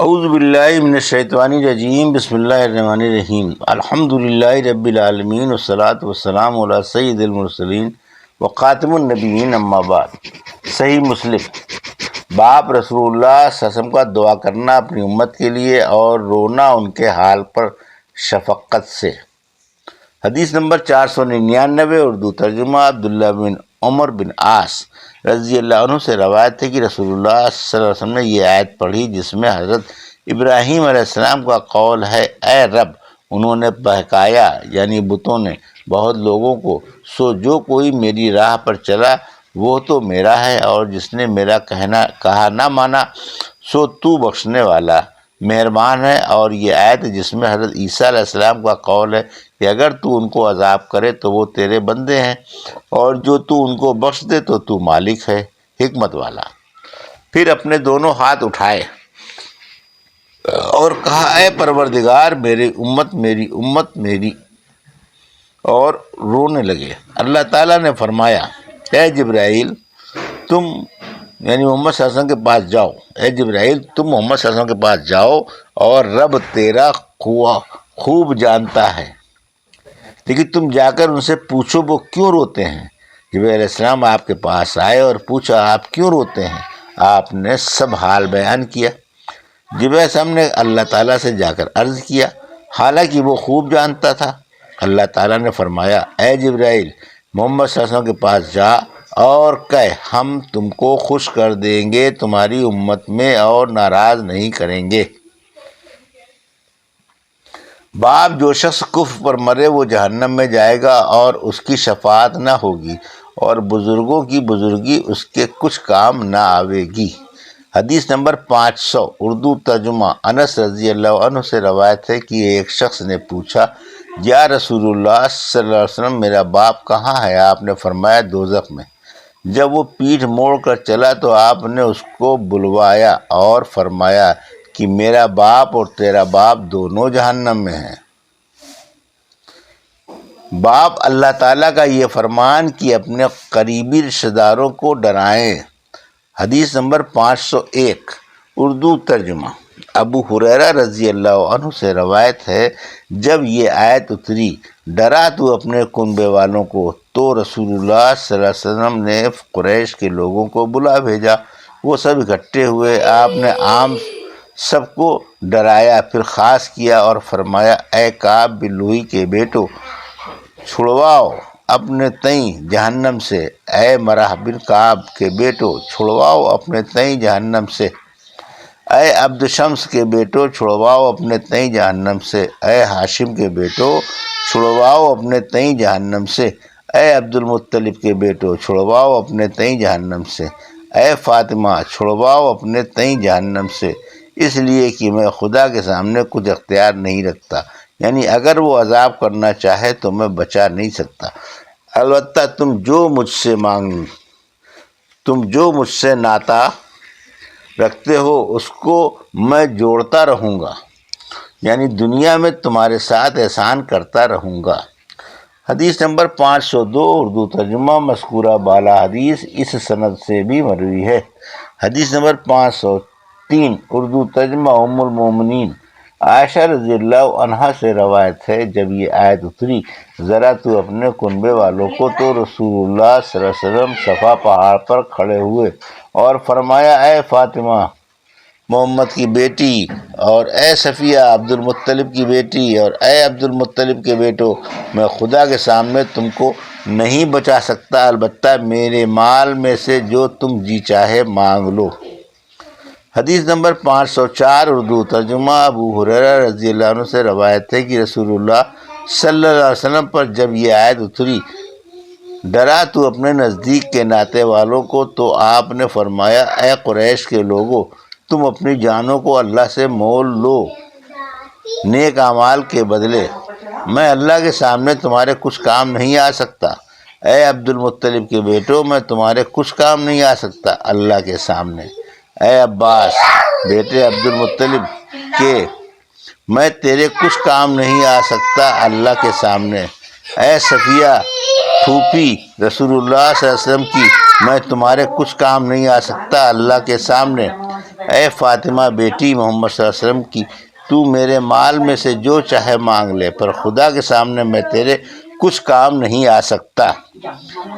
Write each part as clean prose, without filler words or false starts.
اعوذ باللہ من الشیطان الرجیم، بسم اللہ الرحمن الرحیم، الحمد للہ رب العالمین والصلاۃ والسلام علی سید المرسلین وخاتم النبیین، اما بعد۔ صحیح مسلم۔ باپ رسول اللہ صلی اللہ علیہ وسلم کا دعا کرنا اپنی امت کے لیے اور رونا ان کے حال پر شفقت سے۔ حدیث نمبر 499، اردو ترجمہ عبداللہ بن عمر بن عاص رضی اللہ عنہ سے روایت ہے کہ رسول اللہ صلی اللہ علیہ وسلم نے یہ آیت پڑھی جس میں حضرت ابراہیم علیہ السلام کا قول ہے، اے رب، انہوں نے بہکایا یعنی بتوں نے بہت لوگوں کو، سو جو کوئی میری راہ پر چلا وہ تو میرا ہے، اور جس نے میرا کہا نہ مانا سو تو بخشنے والا مہربان ہے۔ اور یہ آیت جس میں حضرت عیسیٰ علیہ السلام کا قول ہے کہ اگر تو ان کو عذاب کرے تو وہ تیرے بندے ہیں، اور جو تو ان کو بخش دے تو تو مالک ہے، حکمت والا۔ پھر اپنے دونوں ہاتھ اٹھائے اور کہا، اے پروردگار، میری امت، اور رونے لگے۔ اللہ تعالیٰ نے فرمایا، اے جبرائیل، تم یعنی محمد صلی اللہ علیہ وسلم کے پاس جاؤ، اے جبرائیل تم محمد صلی اللہ علیہ وسلم کے پاس جاؤ، اور رب تیرا خوب جانتا ہے، لیکن تم جا کر ان سے پوچھو وہ کیوں روتے ہیں۔ جبرائیل علیہ السلام آپ کے پاس آئے اور پوچھا، آپ کیوں روتے ہیں؟ آپ نے سب حال بیان کیا۔ جبرائیل علیہ السلام نے اللہ تعالیٰ سے جا کر عرض کیا، حالانکہ وہ خوب جانتا تھا۔ اللہ تعالیٰ نے فرمایا، اے جبرائیل، محمد صلی اللہ علیہ وسلم کے پاس جا اور کہہ، ہم تم کو خوش کر دیں گے تمہاری امت میں اور ناراض نہیں کریں گے۔ باپ، جو شخص کفر پر مرے وہ جہنم میں جائے گا اور اس کی شفاعت نہ ہوگی، اور بزرگوں کی بزرگی اس کے کچھ کام نہ آئے گی۔ حدیث نمبر 500، اردو ترجمہ انس رضی اللہ عنہ سے روایت ہے کہ ایک شخص نے پوچھا، یا رسول اللہ صلی اللہ علیہ وسلم، میرا باپ کہاں ہے؟ آپ نے فرمایا، دوزخ میں۔ جب وہ پیٹھ موڑ کر چلا تو آپ نے اس کو بلوایا اور فرمایا کہ میرا باپ اور تیرا باپ دونوں جہنم میں ہیں۔ باپ، اللہ تعالیٰ کا یہ فرمان کہ اپنے قریبی رشتہ داروں کو ڈرائیں۔ حدیث نمبر 501، اردو ترجمہ ابو ہریرہ رضی اللہ عنہ سے روایت ہے، جب یہ آیت اتری، ڈرا تو اپنے کنبے والوں کو، تو رسول اللہ صلی اللہ علیہ وسلم نے قریش کے لوگوں کو بلا بھیجا۔ وہ سب اکٹھے ہوئے، آپ نے عام سب کو ڈرایا، پھر خاص کیا اور فرمایا، اے کعب بن لوئی کے بیٹو، چھڑواؤ اپنے تئیں جہنم سے، اے مرح بن کعب کے بیٹو، چھڑواؤ اپنے تئیں جہنم سے، اے عبد شمس کے بیٹو، چھڑواؤ اپنے تئیں جہنم سے، اے ہاشم کے بیٹو، چھڑواؤ اپنے تئیں جہنم سے، اے عبد المطلب کے بیٹو، چھڑواؤ اپنے تئیں جہنم سے، اے فاطمہ، چھڑواؤ اپنے تئیں جہنم سے، اس لیے کہ میں خدا کے سامنے کچھ اختیار نہیں رکھتا، یعنی اگر وہ عذاب کرنا چاہے تو میں بچا نہیں سکتا، البتہ تم جو مجھ سے ناطا رکھتے ہو اس کو میں جوڑتا رہوں گا، یعنی دنیا میں تمہارے ساتھ احسان کرتا رہوں گا۔ حدیث نمبر 502، اردو ترجمہ مذکورہ بالا حدیث اس سند سے بھی مروی ہے۔ حدیث نمبر 503، اردو ترجمہ ام المومنین عائشہ رضی اللہ عنہا سے روایت ہے، جب یہ آیت اتری، ذرا تو اپنے کنبے والوں کو، تو رسول اللہ صلی اللہ علیہ وسلم صفا پہاڑ پر کھڑے ہوئے اور فرمایا، اے فاطمہ محمد کی بیٹی، اور اے صفیہ عبد المطلب کی بیٹی، اور اے عبد المطلب کے بیٹو، میں خدا کے سامنے تم کو نہیں بچا سکتا، البتہ میرے مال میں سے جو تم جی چاہے مانگ لو۔ حدیث نمبر 504، اردو ترجمہ ابو ہریرہ رضی اللہ عنہ سے روایت ہے کہ رسول اللہ صلی اللہ علیہ وسلم پر جب یہ آیت اتری، ڈرا تو اپنے نزدیک کے ناطے والوں کو، تو آپ نے فرمایا، اے قریش کے لوگو، تم اپنی جانوں کو اللہ سے مول لو نیک اعمال کے بدلے، میں اللہ کے سامنے تمہارے کچھ کام نہیں آ سکتا، اے عبد المطلب کے بیٹو، میں تمہارے کچھ کام نہیں آ سکتا اللہ کے سامنے، اے عباس بیٹے عبد المطلب کے، میں تیرے کچھ کام نہیں آ سکتا اللہ کے سامنے، اے صفیہ پھوپھی رسول اللہ صلی اللہ علیہ وسلم کی، میں تمہارے کچھ کام نہیں آ سکتا اللہ کے سامنے، اے فاطمہ بیٹی محمد صلی اللہ علیہ وسلم کی، تو میرے مال میں سے جو چاہے مانگ لے، پر خدا کے سامنے میں تیرے کچھ کام نہیں آ سکتا۔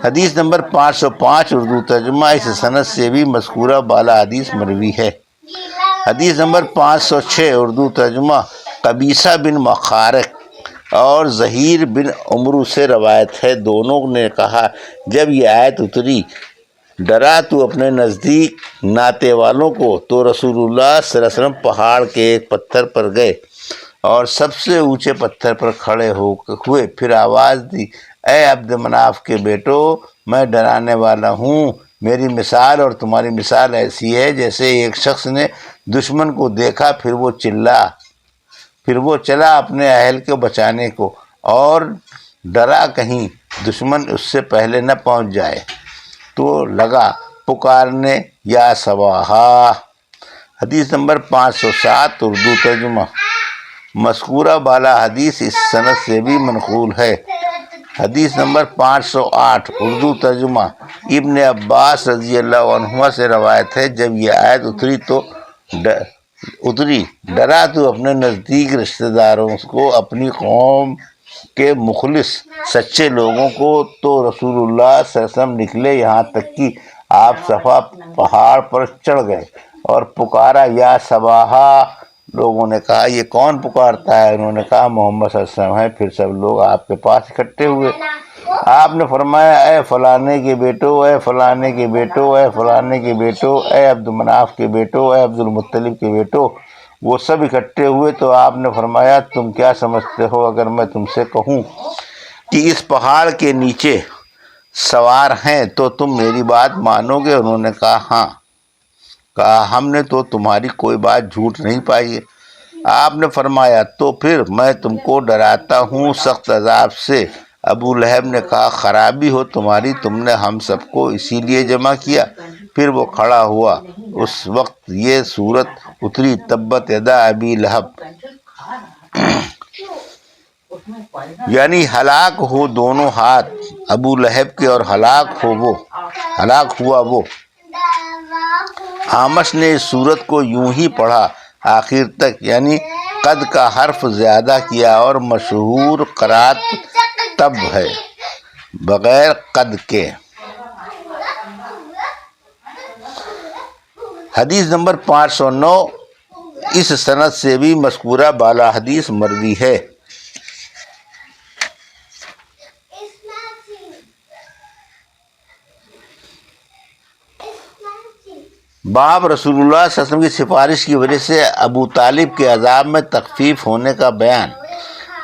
حدیث نمبر 505 اردو ترجمہ، اس سند سے بھی مذکورہ بالا حدیث مروی ہے۔ حدیث نمبر 506 اردو ترجمہ، قبیصہ بن مخارق اور زہیر بن عمرو سے روایت ہے، دونوں نے کہا جب یہ آیت اتری، ڈرا تو اپنے نزدیک ناطے والوں کو، تو رسول اللہ صلی اللہ علیہ وسلم پہاڑ کے ایک پتھر پر گئے اور سب سے اونچے پتھر پر کھڑے ہوئے، پھر آواز دی، اے عبد مناف کے بیٹو، میں ڈرانے والا ہوں۔ میری مثال اور تمہاری مثال ایسی ہے جیسے ایک شخص نے دشمن کو دیکھا، پھر وہ چلا اپنے اہل کو بچانے کو، اور ڈرا کہیں دشمن اس سے پہلے نہ پہنچ جائے، تو لگا پکارنے، یا صباحا۔ حدیث نمبر 507 اردو ترجمہ، مذکورہ بالا حدیث اس سند سے بھی منقول ہے۔ حدیث نمبر 508 اردو ترجمہ، ابن عباس رضی اللہ عنہما سے روایت ہے، جب یہ آیت اتری، ڈرا تو اپنے نزدیک رشتہ داروں کو، اپنی قوم کے مخلص سچے لوگوں کو، تو رسول اللہ صلی اللہ علیہ وسلم نکلے، یہاں تک کہ آپ صفا پہاڑ پر چڑھ گئے اور پکارا، یا صباحا۔ لوگوں نے کہا یہ کون پکارتا ہے؟ انہوں نے کہا محمد صلی اللہ علیہ وسلم ہے۔ پھر سب لوگ آپ کے پاس اکٹھے ہوئے۔ آپ نے فرمایا، اے فلانے کے بیٹو، اے فلانے کے بیٹو، اے فلانے کے بیٹو، اے عبد مناف کے بیٹو، اے عبد المطلب کے بیٹو۔ وہ سب اکٹھے ہوئے تو آپ نے فرمایا، تم کیا سمجھتے ہو اگر میں تم سے کہوں کہ اس پہاڑ کے نیچے سوار ہیں تو تم میری بات مانو گے؟ انہوں نے کہا ہاں۔ کہا ہم نے تو تمہاری کوئی بات جھوٹ نہیں پائی ہے۔ آپ نے فرمایا، تو پھر میں تم کو ڈراتا ہوں سخت عذاب سے۔ ابو لہب نے کہا، خرابی ہو تمہاری، تم نے ہم سب کو اسی لیے جمع کیا۔ پھر وہ کھڑا ہوا، اس وقت یہ سورت اتری، تبت یدا ابی لہب، یعنی ہلاک ہو دونوں ہاتھ ابو لہب کے اور ہلاک ہوا وہ۔ آمش نے اس سورت کو یوں ہی پڑھا آخر تک، یعنی قد کا حرف زیادہ کیا، اور مشہور قرات تب ہے بغیر قد کے۔ حدیث نمبر 509 اس سند سے بھی مذکورہ بالا حدیث مروی ہے۔ باب رسول اللہ صلی اللہ علیہ وسلم کی سفارش کی وجہ سے ابو طالب کے عذاب میں تخفیف ہونے کا بیان۔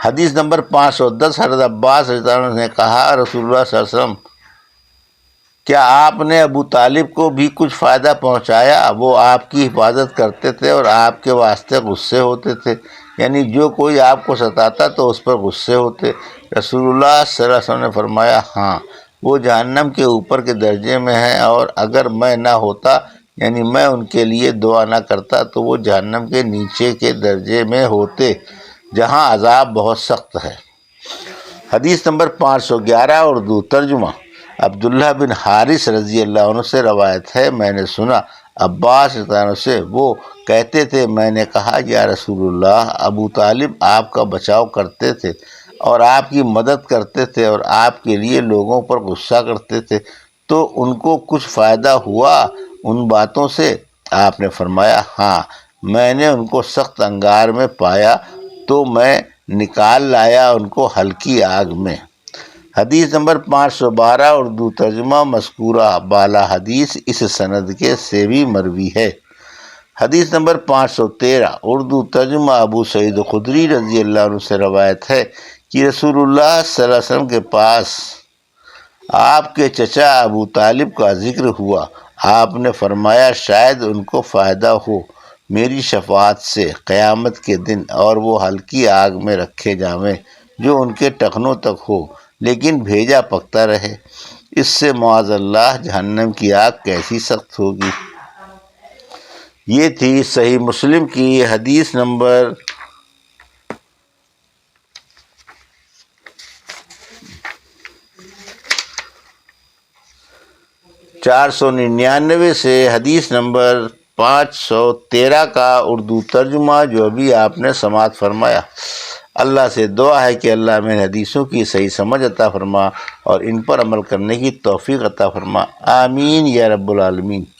حدیث نمبر 510 حضرت عباس رضی اللہ عنہ نے کہا، رسول اللہ صلی اللہ علیہ وسلم، کیا آپ نے ابو طالب کو بھی کچھ فائدہ پہنچایا؟ وہ آپ کی حفاظت کرتے تھے اور آپ کے واسطے غصے ہوتے تھے، یعنی جو کوئی آپ کو ستاتا تو اس پر غصے ہوتے۔ رسول اللہ صلی اللہ علیہ وسلم نے فرمایا، ہاں، وہ جہنم کے اوپر کے درجے میں ہیں، اور اگر میں نہ ہوتا، یعنی میں ان کے لیے دعا نہ کرتا، تو وہ جہنم کے نیچے کے درجے میں ہوتے جہاں عذاب بہت سخت ہے۔ حدیث نمبر 511 اردو ترجمہ، عبداللہ بن حارث رضی اللہ عنہ سے روایت ہے، میں نے سنا عباس رضی اللہ عنہ سے، وہ کہتے تھے، میں نے کہا، یا رسول اللہ، ابو طالب آپ کا بچاؤ کرتے تھے اور آپ کی مدد کرتے تھے اور آپ کے لیے لوگوں پر غصہ کرتے تھے، تو ان کو کچھ فائدہ ہوا ان باتوں سے؟ آپ نے فرمایا، ہاں، میں نے ان کو سخت انگار میں پایا تو میں نکال لایا ان کو ہلکی آگ میں۔ حدیث نمبر 512 اردو ترجمہ، مذکورہ بالا حدیث اس سند کے سے بھی مروی ہے۔ حدیث نمبر 513 اردو ترجمہ، ابو سعید خدری رضی اللہ عنہ سے روایت ہے کہ رسول اللہ صلی اللہ علیہ وسلم کے پاس آپ کے چچا ابو طالب کا ذکر ہوا۔ آپ نے فرمایا، شاید ان کو فائدہ ہو میری شفاعت سے قیامت کے دن، اور وہ ہلکی آگ میں رکھے جاویں جو ان کے ٹخنوں تک ہو، لیکن بھیجا پکتا رہے۔ اس سے معاذ اللہ جہنم کی آگ کیسی سخت ہوگی۔ یہ تھی صحیح مسلم کی حدیث نمبر 499 سے حدیث نمبر 513 کا اردو ترجمہ جو ابھی آپ نے سماعت فرمایا۔ اللہ سے دعا ہے کہ اللہ میں حدیثوں کی صحیح سمجھ عطا فرما اور ان پر عمل کرنے کی توفیق عطا فرما، آمین یا رب العالمین۔